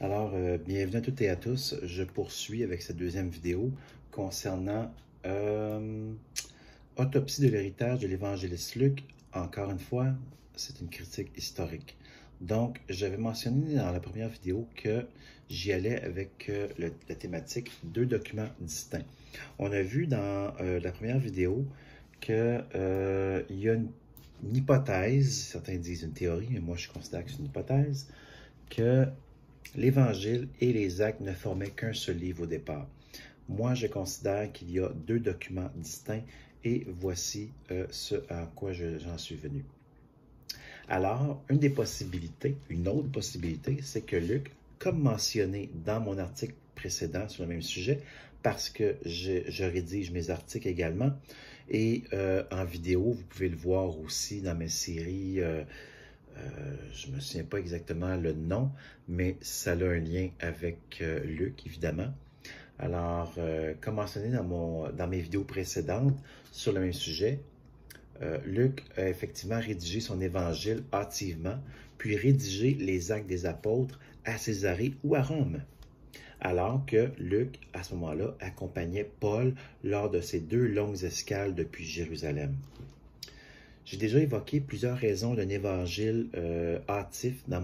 Alors, bienvenue à toutes et à tous. Je poursuis avec cette deuxième vidéo concernant Autopsie de l'héritage de l'évangéliste Luc. Encore une fois, c'est une critique historique. Donc, j'avais mentionné dans la première vidéo que j'y allais avec la thématique deux documents distincts. On a vu dans la première vidéo qu'il y a une hypothèse, certains disent une théorie, mais moi je considère que c'est une hypothèse, que l'Évangile et les Actes ne formaient qu'un seul livre au départ. Moi, je considère qu'il y a deux documents distincts et voici ce à quoi j'en suis venu. Alors, une autre possibilité, c'est que Luc, comme mentionné dans mon article précédent sur le même sujet, parce que je rédige mes articles également, et en vidéo, vous pouvez le voir aussi dans mes séries. Je ne me souviens pas exactement le nom, mais ça a un lien avec Luc, évidemment. Alors, comme mentionné dans mes vidéos précédentes sur le même sujet, Luc a effectivement rédigé son évangile hâtivement, puis rédigé les Actes des Apôtres à Césarée ou à Rome, alors que Luc, à ce moment-là, accompagnait Paul lors de ses deux longues escales depuis Jérusalem. J'ai déjà évoqué plusieurs raisons d'un évangile hâtif dans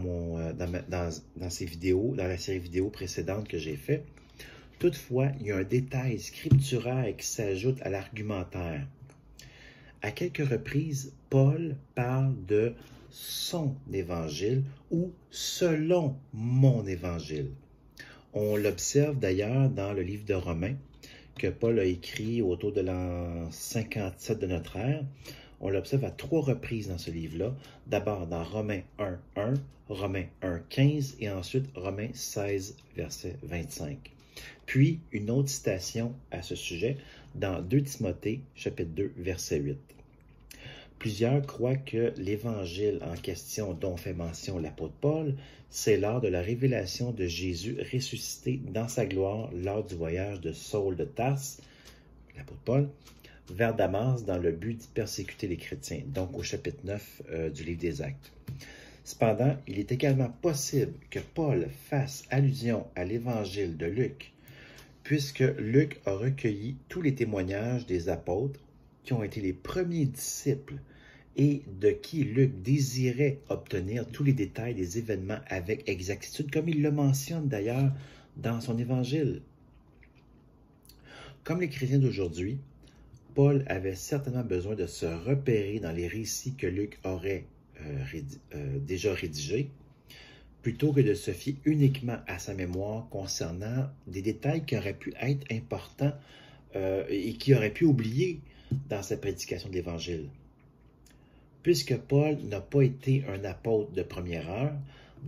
ces vidéos, dans la série vidéo précédente que j'ai fait. Toutefois, il y a un détail scripturaire qui s'ajoute à l'argumentaire. À quelques reprises, Paul parle de son évangile ou selon mon évangile. On l'observe d'ailleurs dans le livre de Romains que Paul a écrit autour de l'an 57 de notre ère. On l'observe à 3 reprises dans ce livre-là. D'abord dans Romains 1:1, Romains 1:15 et ensuite Romains 16, verset 25. Puis une autre citation à ce sujet dans 2 Timothée, chapitre 2, verset 8. Plusieurs croient que l'évangile en question dont fait mention l'apôtre Paul, c'est lors de la révélation de Jésus ressuscité dans sa gloire lors du voyage de Saul de Tarse, l'apôtre Paul, vers Damas dans le but d'y persécuter les chrétiens, donc au chapitre 9 du livre des Actes. Cependant, il est également possible que Paul fasse allusion à l'évangile de Luc, puisque Luc a recueilli tous les témoignages des apôtres qui ont été les premiers disciples et de qui Luc désirait obtenir tous les détails des événements avec exactitude, comme il le mentionne d'ailleurs dans son évangile. Comme les chrétiens d'aujourd'hui, Paul avait certainement besoin de se repérer dans les récits que Luc aurait déjà rédigés, plutôt que de se fier uniquement à sa mémoire concernant des détails qui auraient pu être importants et qu'il aurait pu oublier dans sa prédication de l'Évangile. Puisque Paul n'a pas été un apôtre de première heure,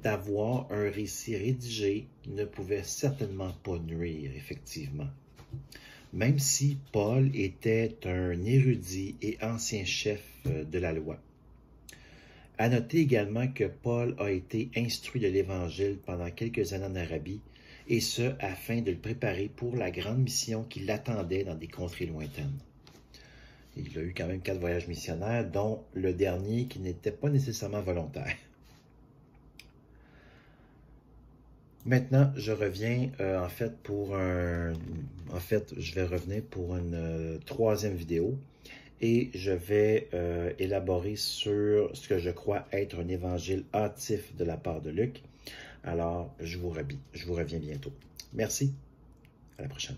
d'avoir un récit rédigé ne pouvait certainement pas nuire, effectivement. Même si Paul était un érudit et ancien chef de la loi. À noter également que Paul a été instruit de l'Évangile pendant quelques années en Arabie, et ce, afin de le préparer pour la grande mission qui l'attendait dans des contrées lointaines. Il a eu quand même 4 voyages missionnaires, dont le dernier qui n'était pas nécessairement volontaire. Maintenant, je reviens je vais revenir pour une troisième vidéo et je vais élaborer sur ce que je crois être un évangile hâtif de la part de Luc. Alors, je vous reviens bientôt. Merci, à la prochaine.